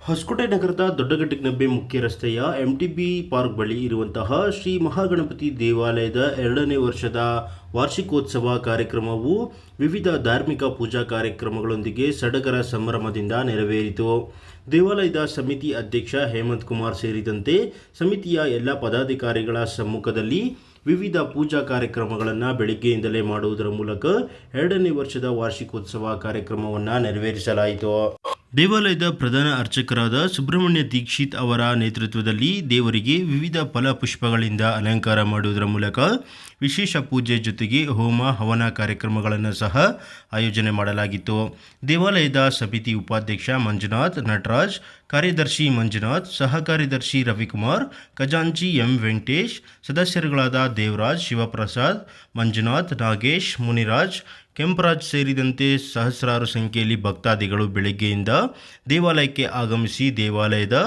ಹೊಸಕೋಟೆ ನಗರದ ದೊಡ್ಡಗಟ್ಟಿನಬ್ಬೆ ಮುಖ್ಯ ರಸ್ತೆಯ ಎಂಟಿಬಿ ಪಾರ್ಕ್ ಬಳಿ ಇರುವಂತಹ ಶ್ರೀ ಮಹಾಗಣಪತಿ ದೇವಾಲಯದ 2ನೇ ವರ್ಷದ ವಾರ್ಷಿಕೋತ್ಸವ ಕಾರ್ಯಕ್ರಮವು ವಿವಿಧ ಧಾರ್ಮಿಕ ಪೂಜಾ ಕಾರ್ಯಕ್ರಮಗಳೊಂದಿಗೆ ಸಡಗರ ಸಂಭ್ರಮದಿಂದ ನೆರವೇರಿತು. ದೇವಾಲಯದ ಸಮಿತಿ ಅಧ್ಯಕ್ಷ ಹೇಮಂತ್ ಕುಮಾರ್ ಸೇರಿದಂತೆ ಸಮಿತಿಯ ಎಲ್ಲ ಪದಾಧಿಕಾರಿಗಳ ಸಮ್ಮುಖದಲ್ಲಿ ವಿವಿಧ ಪೂಜಾ ಕಾರ್ಯಕ್ರಮಗಳನ್ನು ಬೆಳಿಗ್ಗೆಯಿಂದಲೇ ಮಾಡುವುದರ ಮೂಲಕ 2ನೇ ವರ್ಷದ ವಾರ್ಷಿಕೋತ್ಸವ ಕಾರ್ಯಕ್ರಮವನ್ನು ನೆರವೇರಿಸಲಾಯಿತು. ದೇವಾಲಯದ ಪ್ರಧಾನ ಅರ್ಚಕರಾದ ಸುಬ್ರಹ್ಮಣ್ಯ ದೀಕ್ಷಿತ್ ಅವರ ನೇತೃತ್ವದಲ್ಲಿ ದೇವರಿಗೆ ವಿವಿಧ ಫಲಪುಷ್ಪಗಳಿಂದ ಅಲಂಕಾರ ಮಾಡುವುದರ ಮೂಲಕ ವಿಶೇಷ ಪೂಜೆ ಜೊತೆಗೆ ಹೋಮ ಹವನ ಕಾರ್ಯಕ್ರಮಗಳನ್ನು ಸಹ ಆಯೋಜನೆ ಮಾಡಲಾಗಿತ್ತು. ದೇವಾಲಯದ ಸಮಿತಿ ಉಪಾಧ್ಯಕ್ಷ ಮಂಜುನಾಥ್, ನಟರಾಜ್, ಕಾರ್ಯದರ್ಶಿ ಮಂಜುನಾಥ್, ಸಹ ಕಾರ್ಯದರ್ಶಿ ರವಿಕುಮಾರ್, ಖಜಾಂಚಿ ಎಂ ವೆಂಕಟೇಶ್, ಸದಸ್ಯರುಗಳಾದ ದೇವರಾಜ್, ಶಿವಪ್ರಸಾದ್, ಮಂಜುನಾಥ್, ನಾಗೇಶ್, ಮುನಿರಾಜ್, ಕೆಂಪರಾಜ್ ಸೇರಿದಂತೆ ಸಹಸ್ರಾರು ಸಂಖ್ಯೆಯಲ್ಲಿ ಭಕ್ತಾದಿಗಳು ಬೆಳಗ್ಗೆಯಿಂದ ದೇವಾಲಯಕ್ಕೆ ಆಗಮಿಸಿ ದೇವಾಲಯದ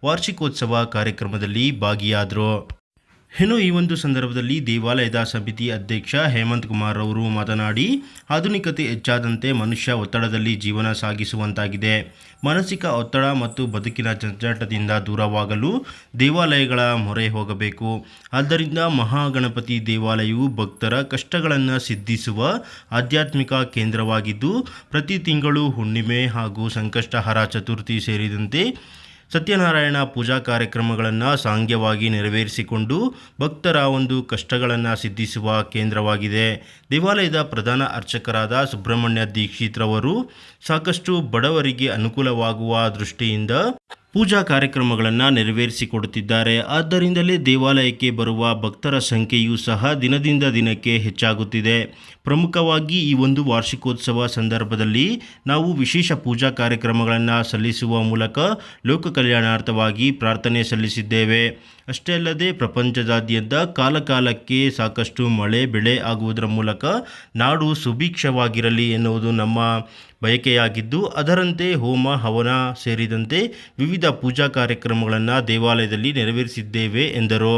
ವಾರ್ಷಿಕೋತ್ಸವ ಕಾರ್ಯಕ್ರಮದಲ್ಲಿ ಭಾಗಿಯಾದರು. ಇನ್ನು ಈ ಒಂದು ಸಂದರ್ಭದಲ್ಲಿ ದೇವಾಲಯದ ಸಮಿತಿ ಅಧ್ಯಕ್ಷ ಹೇಮಂತ್ ಕುಮಾರ್ ಅವರು ಮಾತನಾಡಿ, ಆಧುನಿಕತೆ ಹೆಚ್ಚಾದಂತೆ ಮನುಷ್ಯ ಒತ್ತಡದಲ್ಲಿ ಜೀವನ ಸಾಗಿಸುವಂತಾಗಿದೆ. ಮಾನಸಿಕ ಒತ್ತಡ ಮತ್ತು ಬದುಕಿನ ಜಂಜಾಟದಿಂದ ದೂರವಾಗಲು ದೇವಾಲಯಗಳ ಮೊರೆ ಹೋಗಬೇಕು. ಆದ್ದರಿಂದ ಮಹಾಗಣಪತಿ ದೇವಾಲಯವು ಭಕ್ತರ ಕಷ್ಟಗಳನ್ನು ಸಿದ್ಧಿಸುವ ಆಧ್ಯಾತ್ಮಿಕ ಕೇಂದ್ರವಾಗಿದ್ದು, ಪ್ರತಿ ತಿಂಗಳು ಹುಣ್ಣಿಮೆ ಹಾಗೂ ಸಂಕಷ್ಟಹರ ಚತುರ್ಥಿ ಸೇರಿದಂತೆ ಸತ್ಯನಾರಾಯಣ ಪೂಜಾ ಕಾರ್ಯಕ್ರಮಗಳನ್ನು ಸಾಂಗ್ಯವಾಗಿ ನೆರವೇರಿಸಿಕೊಂಡು ಭಕ್ತರ ಒಂದು ಕಷ್ಟಗಳನ್ನು ಸಿದ್ಧಿಸುವ ಕೇಂದ್ರವಾಗಿದೆ. ದೇವಾಲಯದ ಪ್ರಧಾನ ಅರ್ಚಕರಾದ ಸುಬ್ರಹ್ಮಣ್ಯ ದೀಕ್ಷಿತ್ ರವರು ಸಾಕಷ್ಟು ಬಡವರಿಗೆ ಅನುಕೂಲವಾಗುವ ದೃಷ್ಟಿಯಿಂದ ಪೂಜಾ ಕಾರ್ಯಕ್ರಮಗಳನ್ನು ನೆರವೇರಿಸಿಕೊಡುತ್ತಿದ್ದಾರೆ. ಆದ್ದರಿಂದಲೇ ದೇವಾಲಯಕ್ಕೆ ಬರುವ ಭಕ್ತರ ಸಂಖ್ಯೆಯೂ ಸಹ ದಿನದಿಂದ ದಿನಕ್ಕೆ ಹೆಚ್ಚಾಗುತ್ತಿದೆ. ಪ್ರಮುಖವಾಗಿ ಈ ಒಂದು ವಾರ್ಷಿಕೋತ್ಸವ ಸಂದರ್ಭದಲ್ಲಿ ನಾವು ವಿಶೇಷ ಪೂಜಾ ಕಾರ್ಯಕ್ರಮಗಳನ್ನು ಸಲ್ಲಿಸುವ ಮೂಲಕ ಲೋಕ ಕಲ್ಯಾಣಾರ್ಥವಾಗಿ ಪ್ರಾರ್ಥನೆ ಸಲ್ಲಿಸಿದ್ದೇವೆ. ಅಷ್ಟೇ ಅಲ್ಲದೆ ಪ್ರಪಂಚದಾದ್ಯಂತ ಕಾಲಕಾಲಕ್ಕೆ ಸಾಕಷ್ಟು ಮಳೆ ಬೆಳೆ ಆಗುವುದರ ಮೂಲಕ ನಾಡು ಸುಭಿಕ್ಷವಾಗಿರಲಿ ಎನ್ನುವುದು ನಮ್ಮ ಬಯಕೆಯಾಗಿದ್ದು, ಅದರಂತೆ ಹೋಮ ಹವನ ಸೇರಿದಂತೆ ವಿವಿಧ ಪೂಜಾ ಕಾರ್ಯಕ್ರಮಗಳನ್ನು ದೇವಾಲಯದಲ್ಲಿ ನೆರವೇರಿಸಿದ್ದೇವೆ ಎಂದರು.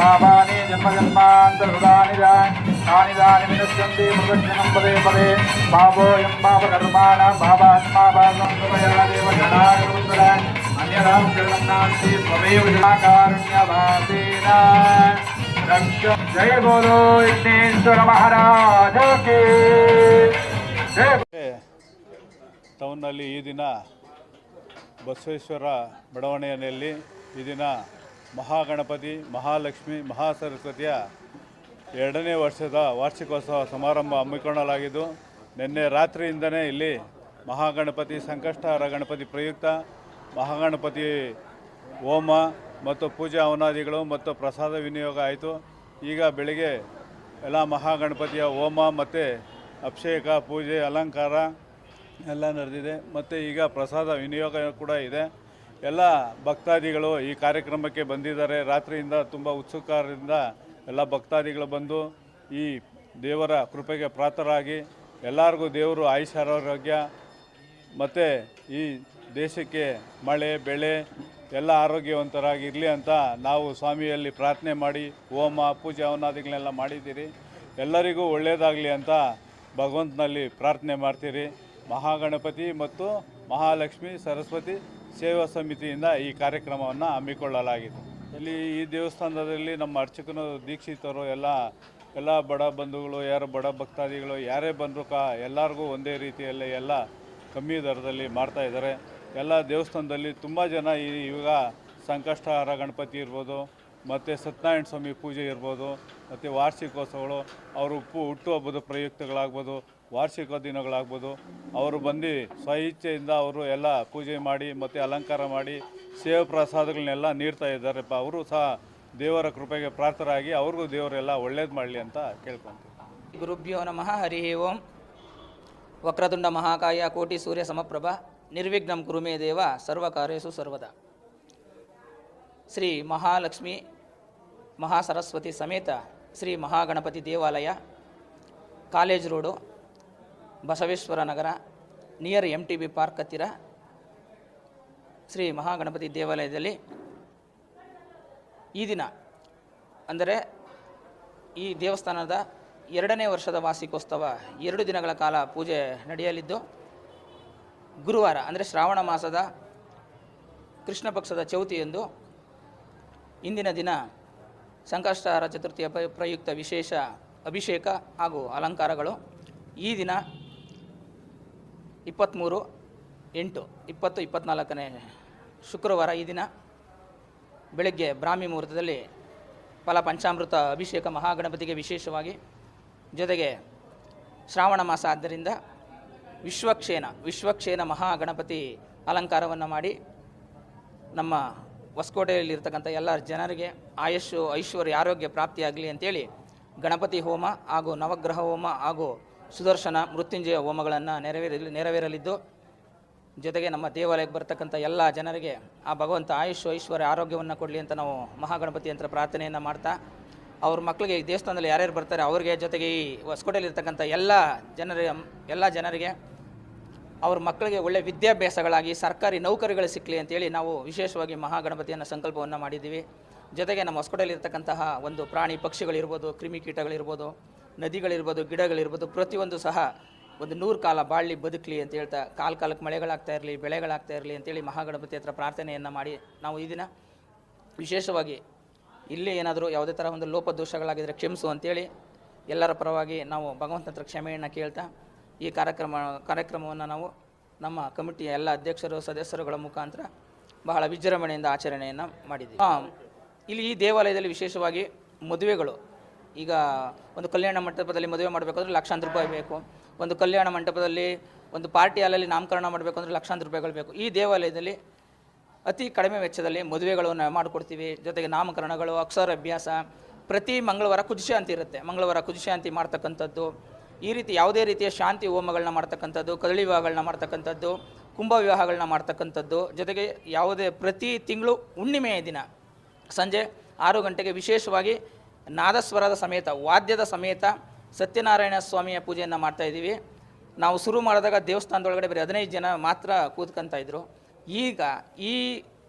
ಭಾವಾನಿ ಜನ್ಮ ಜನ್ಮಾಂತರದಾನಿ ತಾನಿ ವಿನಶ್ಯಂತಿ ಮೃಗಕ್ಷಣಂ ಪದೇ ಪದೇ ಭಾವೋ ಎಂ ಭಾವಕರ್ಮಾಣ ಭಾವಾತ್ಮಾ ಭಾವದೇವ ಗಣಾಗರುದ್ರ ಅನ್ಯರಾಂ ಜಗನ್ನಾಂತಿ ಸ್ವಮೇವ ಜನಾಕಾರುಣ್ಯವಾಸೇನ ರಕ್ಷ. ಜಯ ಬೋಲೋ ವಿಘ್ನೇಶ್ವರ ಮಹಾರಾಜ ಕಿ ಜಯ. ಟೌನ್ನಲ್ಲಿ ಈ ದಿನ ಬಸವೇಶ್ವರ ಬಡಾವಣೆಯಲ್ಲಿ ಈ ದಿನ ಮಹಾಗಣಪತಿ, ಮಹಾಲಕ್ಷ್ಮಿ, ಮಹಾಸರಸ್ವತಿಯ 2ನೇ ವರ್ಷದ ವಾರ್ಷಿಕೋತ್ಸವ ಸಮಾರಂಭ ಹಮ್ಮಿಕೊಳ್ಳಲಾಗಿದ್ದು, ನಿನ್ನೆ ರಾತ್ರಿಯಿಂದಲೇ ಇಲ್ಲಿ ಮಹಾಗಣಪತಿ ಸಂಕಷ್ಟಹರ ಗಣಪತಿ ಪ್ರಯುಕ್ತ ಮಹಾಗಣಪತಿ ಹೋಮ ಮತ್ತು ಪೂಜಾ ಹವನಾದಿಗಳು ಮತ್ತು ಪ್ರಸಾದ ವಿನಿಯೋಗ ಆಯಿತು. ಈಗ ಬೆಳಿಗ್ಗೆ ಎಲ್ಲ ಮಹಾಗಣಪತಿಯ ಹೋಮ ಮತ್ತು ಅಭಿಷೇಕ ಪೂಜೆ ಅಲಂಕಾರ ಎಲ್ಲ ನಡೆದಿದೆ ಮತ್ತು ಈಗ ಪ್ರಸಾದ ವಿನಿಯೋಗ ಕೂಡ ಇದೆ. ಎಲ್ಲ ಭಕ್ತಾದಿಗಳು ಈ ಕಾರ್ಯಕ್ರಮಕ್ಕೆ ಬಂದಿದ್ದಾರೆ. ರಾತ್ರಿಯಿಂದ ತುಂಬ ಉತ್ಸುಕರಿಂದ ಎಲ್ಲ ಭಕ್ತಾದಿಗಳು ಬಂದು ಈ ದೇವರ ಕೃಪೆಗೆ ಪಾತ್ರರಾಗಿ ಎಲ್ಲರಿಗೂ ದೇವರು ಆಯುಷ್ಯ ಮತ್ತು ಈ ದೇಶಕ್ಕೆ ಮಳೆ ಬೆಳೆ ಎಲ್ಲ ಆರೋಗ್ಯವಂತರಾಗಿರಲಿ ಅಂತ ನಾವು ಸ್ವಾಮಿಯಲ್ಲಿ ಪ್ರಾರ್ಥನೆ ಮಾಡಿ ಹೋಮ ಪೂಜೆ ಹವನಾದಿಗಳನ್ನೆಲ್ಲ ಮಾಡಿದ್ದೀರಿ. ಎಲ್ಲರಿಗೂ ಒಳ್ಳೆಯದಾಗಲಿ ಅಂತ ಭಗವಂತನಲ್ಲಿ ಪ್ರಾರ್ಥನೆ ಮಾಡ್ತೀರಿ. ಮಹಾಗಣಪತಿ ಮತ್ತು ಮಹಾಲಕ್ಷ್ಮಿ ಸರಸ್ವತಿ ಸೇವಾ ಸಮಿತಿಯಿಂದ ಈ ಕಾರ್ಯಕ್ರಮವನ್ನು ಹಮ್ಮಿಕೊಳ್ಳಲಾಗಿದೆ. ಇಲ್ಲಿ ಈ ದೇವಸ್ಥಾನದಲ್ಲಿ ನಮ್ಮ ಅರ್ಚಕನು ದೀಕ್ಷಿತರು ಎಲ್ಲ ಬಡ ಬಂಧುಗಳು, ಯಾರು ಬಡ ಭಕ್ತಾದಿಗಳು ಯಾರೇ ಬಂದರೂ ಎಲ್ಲರಿಗೂ ಒಂದೇ ರೀತಿಯಲ್ಲಿ ಎಲ್ಲ ಕಮ್ಮಿ ದರದಲ್ಲಿ ಮಾಡ್ತಾಯಿದ್ದಾರೆ. ಎಲ್ಲ ದೇವಸ್ಥಾನದಲ್ಲಿ ತುಂಬ ಜನ ಇವಾಗ ಸಂಕಷ್ಟಹರ ಗಣಪತಿ ಇರ್ಬೋದು, ಮತ್ತು ಸತ್ಯನಾರಾಯಣ ಸ್ವಾಮಿ ಪೂಜೆ ಇರ್ಬೋದು, ಮತ್ತು ವಾರ್ಷಿಕೋತ್ಸವಗಳು ಅವರು ಹುಟ್ಟುಹಬ್ಬದ ಪ್ರಯುಕ್ತಗಳಾಗ್ಬೋದು, ವಾರ್ಷಿಕ ದಿನಗಳಾಗ್ಬೋದು, ಅವರು ಬಂದು ಸ್ವಇಚ್ಛೆಯಿಂದ ಅವರು ಎಲ್ಲ ಪೂಜೆ ಮಾಡಿ ಮತ್ತು ಅಲಂಕಾರ ಮಾಡಿ ಸೇವೆ ಪ್ರಸಾದಗಳನ್ನೆಲ್ಲ ನೀಡ್ತಾ ಇದ್ದಾರೆ. ಅವರು ಸಹ ದೇವರ ಕೃಪೆಗೆ ಪ್ರಾರ್ಥರಾಗಿ ಅವ್ರಿಗೂ ದೇವರೆಲ್ಲ ಒಳ್ಳೇದು ಮಾಡಲಿ ಅಂತ ಕೇಳ್ಕೊತೀವಿ. ಗುರುಭ್ಯೋ ನಮಃ. ಹರಿ ಓಂ. ವಕ್ರತುಂಡ ಮಹಾಕಾಯ ಕೋಟಿ ಸೂರ್ಯ ಸಮಪ್ರಭ ನಿರ್ವಿಘ್ನಂ ಕುರು ಮೇ ದೇವ ಸರ್ವಕಾರ್ಯೇಷು ಸರ್ವದಾ. ಶ್ರೀ ಮಹಾಲಕ್ಷ್ಮಿ ಮಹಾಸರಸ್ವತಿ ಸಮೇತ ಶ್ರೀ ಮಹಾಗಣಪತಿ ದೇವಾಲಯ, college road, Basaveshwara Nagar, near MTB park ಹತ್ತಿರ ಶ್ರೀ ಮಹಾಗಣಪತಿ ದೇವಾಲಯದಲ್ಲಿ ಈ ದಿನ ಅಂದರೆ ಈ ದೇವಸ್ಥಾನದ 2ನೇ ವರ್ಷದ ವಾರ್ಷಿಕೋತ್ಸವ 2 ದಿನಗಳ ಕಾಲ ಪೂಜೆ ನಡೆಯಲಿದ್ದು, ಗುರುವಾರ ಅಂದರೆ ಶ್ರಾವಣ ಮಾಸದ ಕೃಷ್ಣ ಪಕ್ಷದ ಚೌತಿಯಂದು ಇಂದಿನ ದಿನ ಸಂಕಷ್ಟಹರ ಚತುರ್ಥಿಯ ಪ್ರಯುಕ್ತ ವಿಶೇಷ ಅಭಿಷೇಕ ಹಾಗೂ ಅಲಂಕಾರಗಳು. ಈ ದಿನ 23/8/2024 ಶುಕ್ರವಾರ ಈ ದಿನ ಬೆಳಗ್ಗೆ ಬ್ರಾಹ್ಮಿ ಮುಹೂರ್ತದಲ್ಲಿ ಫಲ ಪಂಚಾಮೃತ ಅಭಿಷೇಕ ಮಹಾಗಣಪತಿಗೆ ವಿಶೇಷವಾಗಿ, ಜೊತೆಗೆ ಶ್ರಾವಣ ಮಾಸ ಆದ್ದರಿಂದ ವಿಶ್ವಕ್ಷೇನ ಮಹಾಗಣಪತಿ ಅಲಂಕಾರವನ್ನು ಮಾಡಿ ನಮ್ಮ ಹೊಸಕೋಟೆಯಲ್ಲಿರ್ತಕ್ಕಂಥ ಎಲ್ಲ ಜನರಿಗೆ ಆಯುಷ್ಯು ಐಶ್ವರ್ಯ ಆರೋಗ್ಯ ಪ್ರಾಪ್ತಿಯಾಗಲಿ ಅಂತೇಳಿ ಗಣಪತಿ ಹೋಮ ಹಾಗೂ ನವಗ್ರಹ ಹೋಮ ಹಾಗೂ ಸುದರ್ಶನ ಮೃತ್ಯುಂಜಯ ಹೋಮಗಳನ್ನು ನೆರವೇರಲಿದ್ದು, ಜೊತೆಗೆ ನಮ್ಮ ದೇವಾಲಯಕ್ಕೆ ಬರ್ತಕ್ಕಂಥ ಎಲ್ಲ ಜನರಿಗೆ ಆ ಭಗವಂತ ಆಯುಷ್ಯ ಐಶ್ವರ್ಯ ಆರೋಗ್ಯವನ್ನು ಕೊಡಲಿ ಅಂತ ನಾವು ಮಹಾಗಣಪತಿ ಅಂತ ಪ್ರಾರ್ಥನೆಯನ್ನು ಮಾಡ್ತಾ, ಅವ್ರ ಮಕ್ಕಳಿಗೆ ಈ ದೇವಸ್ಥಾನದಲ್ಲಿ ಯಾರ್ಯಾರು ಬರ್ತಾರೆ ಅವ್ರಿಗೆ, ಜೊತೆಗೆ ಈ ಹೊಸಕೋಟೆಯಲ್ಲಿರ್ತಕ್ಕಂಥ ಎಲ್ಲ ಜನರಿಗೆ ಅವ್ರ ಮಕ್ಕಳಿಗೆ ಒಳ್ಳೆಯ ವಿದ್ಯಾಭ್ಯಾಸಗಳಾಗಿ ಸರ್ಕಾರಿ ನೌಕರಿಗಳು ಸಿಕ್ಕಲಿ ಅಂತೇಳಿ ನಾವು ವಿಶೇಷವಾಗಿ ಮಹಾಗಣಪತಿಯನ್ನು ಸಂಕಲ್ಪವನ್ನು ಮಾಡಿದ್ದೀವಿ. ಜೊತೆಗೆ ನಮ್ಮ ಹೊಸಕೋಟೆಯಲ್ಲಿರ್ತಕ್ಕಂತಹ ಒಂದು ಪ್ರಾಣಿ ಪಕ್ಷಿಗಳಿರ್ಬೋದು, ಕ್ರಿಮಿಕೀಟಗಳಿರ್ಬೋದು, ನದಿಗಳಿರ್ಬೋದು, ಗಿಡಗಳಿರ್ಬೋದು, ಪ್ರತಿಯೊಂದು ಸಹ ಒಂದು 100 ಕಾಲ ಬಾಳಿ ಬದುಕಲಿ ಅಂತ ಹೇಳ್ತಾ, ಕಾಲಕ್ಕೆ ಮಳೆಗಳಾಗ್ತಾ ಇರಲಿ, ಬೆಳೆಗಳಾಗ್ತಾ ಇರಲಿ ಅಂತೇಳಿ ಮಹಾಗಣಪತಿ ಹತ್ರ ಪ್ರಾರ್ಥನೆಯನ್ನು ಮಾಡಿ ನಾವು ಈ ದಿನ ವಿಶೇಷವಾಗಿ ಇಲ್ಲಿ ಏನಾದರೂ ಯಾವುದೇ ಥರ ಒಂದು ಲೋಪದೋಷಗಳಾಗಿದ್ದರೆ ಕ್ಷಮಿಸು ಅಂತೇಳಿ ಎಲ್ಲರ ಪರವಾಗಿ ನಾವು ಭಗವಂತನ ಹತ್ರ ಕ್ಷಮೆಯನ್ನು ಕೇಳ್ತಾ ಈ ಕಾರ್ಯಕ್ರಮವನ್ನು ನಾವು ನಮ್ಮ ಕಮಿಟಿಯ ಎಲ್ಲ ಅಧ್ಯಕ್ಷರು ಸದಸ್ಯರುಗಳ ಮುಖಾಂತರ ಬಹಳ ವಿಜೃಂಭಣೆಯಿಂದ ಆಚರಣೆಯನ್ನು ಮಾಡಿದ್ದೀವಿ. ಇಲ್ಲಿ ಈ ದೇವಾಲಯದಲ್ಲಿ ವಿಶೇಷವಾಗಿ ಮದುವೆಗಳು, ಈಗ ಒಂದು ಕಲ್ಯಾಣ ಮಂಟಪದಲ್ಲಿ ಮದುವೆ ಮಾಡಬೇಕಾದ್ರೆ ಲಕ್ಷಾಂತರ ರೂಪಾಯಿ ಬೇಕು, ಒಂದು ಕಲ್ಯಾಣ ಮಂಟಪದಲ್ಲಿ ಒಂದು ಪಾರ್ಟಿ ಹಾಲಲ್ಲಿ ನಾಮಕರಣ ಮಾಡಬೇಕು ಅಂದರೆ ಲಕ್ಷಾಂತರ ರೂಪಾಯಿಗಳು ಬೇಕು. ಈ ದೇವಾಲಯದಲ್ಲಿ ಅತಿ ಕಡಿಮೆ ವೆಚ್ಚದಲ್ಲಿ ಮದುವೆಗಳನ್ನು ಮಾಡಿಕೊಡ್ತೀವಿ. ಜೊತೆಗೆ ನಾಮಕರಣಗಳು, ಅಕ್ಷರಾಭ್ಯಾಸ, ಪ್ರತಿ ಮಂಗಳವಾರ ಕುಜಶಾಂತಿ ಇರುತ್ತೆ, ಮಂಗಳವಾರ ಕುಜಶಾಂತಿ ಮಾಡ್ತಕ್ಕಂಥದ್ದು, ಈ ರೀತಿ ಯಾವುದೇ ರೀತಿಯ ಶಾಂತಿ ಹೋಮಗಳನ್ನ ಮಾಡ್ತಕ್ಕಂಥದ್ದು, ಕದಳಿ ವಿವಾಹಗಳನ್ನ ಮಾಡ್ತಕ್ಕಂಥದ್ದು, ಕುಂಭ ವಿವಾಹಗಳನ್ನ ಮಾಡ್ತಕ್ಕಂಥದ್ದು, ಜೊತೆಗೆ ಯಾವುದೇ ಪ್ರತಿ ತಿಂಗಳು ಹುಣ್ಣಿಮೆಯ ದಿನ ಸಂಜೆ 6 ಗಂಟೆಗೆ ವಿಶೇಷವಾಗಿ ನಾದಸ್ವರದ ಸಮೇತ, ವಾದ್ಯದ ಸಮೇತ ಸತ್ಯನಾರಾಯಣ ಸ್ವಾಮಿಯ ಪೂಜೆಯನ್ನು ಮಾಡ್ತಾಯಿದ್ದೀವಿ. ನಾವು ಶುರು ಮಾಡಿದಾಗ ದೇವಸ್ಥಾನದೊಳಗಡೆ ಬರೀ 15 ಜನ ಮಾತ್ರ ಕೂತ್ಕೊತಾ ಇದ್ದರು. ಈಗ ಈ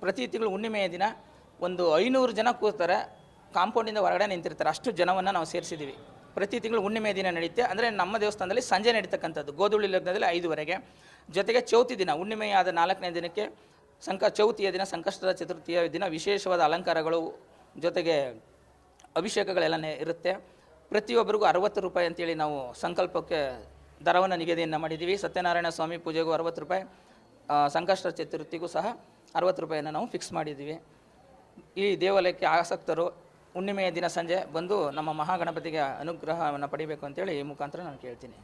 ಪ್ರತಿ ತಿಂಗಳು ಹುಣ್ಣಿಮೆಯ ದಿನ ಒಂದು 500 ಜನ ಕೂರ್ತಾರೆ, ಕಾಂಪೌಂಡಿಂದ ಹೊರಗಡೆ ನಿಂತಿರ್ತಾರೆ, ಅಷ್ಟು ಜನವನ್ನು ನಾವು ಸೇರಿಸಿದ್ದೀವಿ. ಪ್ರತಿ ತಿಂಗಳು ಹುಣ್ಣಿಮೆ ದಿನ ನಡೆಯುತ್ತೆ. ಅಂದರೆ ನಮ್ಮ ದೇವಸ್ಥಾನದಲ್ಲಿ ಸಂಜೆ ನಡೀತಕ್ಕಂಥದ್ದು, ಗೋಧುಳಿ ಲಗ್ನದಲ್ಲಿ 5ವರೆಗೆ. ಜೊತೆಗೆ ಚೌತಿ ದಿನ, ಹುಣ್ಣಿಮೆಯಾದ 4ನೇ ದಿನಕ್ಕೆ ಚೌತಿಯ ದಿನ, ಸಂಕಷ್ಟದ ಚತುರ್ಥಿಯ ದಿನ ವಿಶೇಷವಾದ ಅಲಂಕಾರಗಳು, ಜೊತೆಗೆ ಅಭಿಷೇಕಗಳೆಲ್ಲ ಇರುತ್ತೆ. ಪ್ರತಿಯೊಬ್ಬರಿಗೂ 60 ರೂಪಾಯಿ ಅಂತೇಳಿ ನಾವು ಸಂಕಲ್ಪಕ್ಕೆ ದರವನ್ನು ನಿಗದಿಯನ್ನು ಮಾಡಿದ್ದೀವಿ. ಸತ್ಯನಾರಾಯಣ ಸ್ವಾಮಿ ಪೂಜೆಗೂ 60 ರೂಪಾಯಿ, ಸಂಕಷ್ಟ ಚತುರ್ಥಿಗೂ ಸಹ 60 ರೂಪಾಯಿಯನ್ನು ನಾವು ಫಿಕ್ಸ್ ಮಾಡಿದ್ದೀವಿ. ಈ ದೇವಾಲಯಕ್ಕೆ ಆಸಕ್ತರು ಹುಣ್ಣಿಮೆಯ ದಿನ ಸಂಜೆ ಬಂದು ನಮ್ಮ ಮಹಾಗಣಪತಿಗೆ ಅನುಗ್ರಹವನ್ನು ಪಡಿಬೇಕು ಅಂತೇಳಿ ಈ ಮುಖಾಂತರ ನಾನು ಕೇಳ್ತೀನಿ.